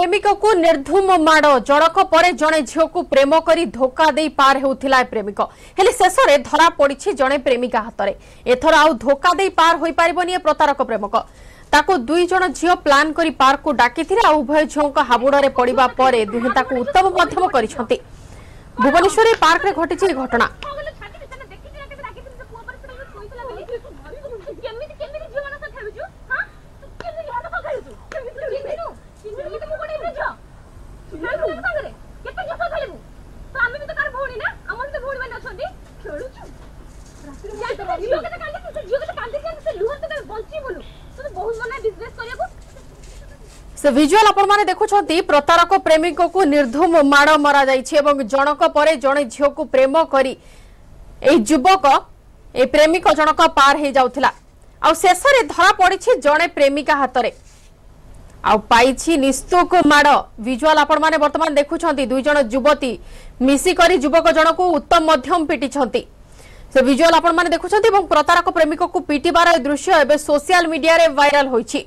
प्रेमिक को निर्धूम माड़ जड़क पर जड़े झील को प्रेम कर धोखा दे पार होता प्रेमिक हेले शेष में धरा पड़ी जड़े प्रेमिका हाथ में एथर आउ धोखा दे पार हो पारे प्रतारक प्रेमिक ताको दुई जण झील प्लान करी पार्क को डाकी उभय झील हाबुड़े पड़ा पर दुहे उत्तम मध्यम कर भुवनेश्वर पार्क में घटी घटना से विजुअल आपण माने देखुछंती प्रतारक प्रेमिक को निर्धूम माड़ मरा जाइछि एवं जनक परे जणे झियो को प्रेम करी ए युवक ए प्रेमिक जनक पार हे जाउथिला आ शेष रे धरा पड़िछि जणे प्रेमिका हाथ रे आ पाइछि निस्तुक माड़ विजुअल आपण माने वर्तमान देखुछंती दुई जण युवती मिसी करी युवक जनक उत्तम मध्यम पिटिछंती से विजुअल आपण माने देखुछंती एवं प्रतारक प्रेमिक को पिटिबार दृश्य एबे सोशल मीडिया रे वायरल होइछि।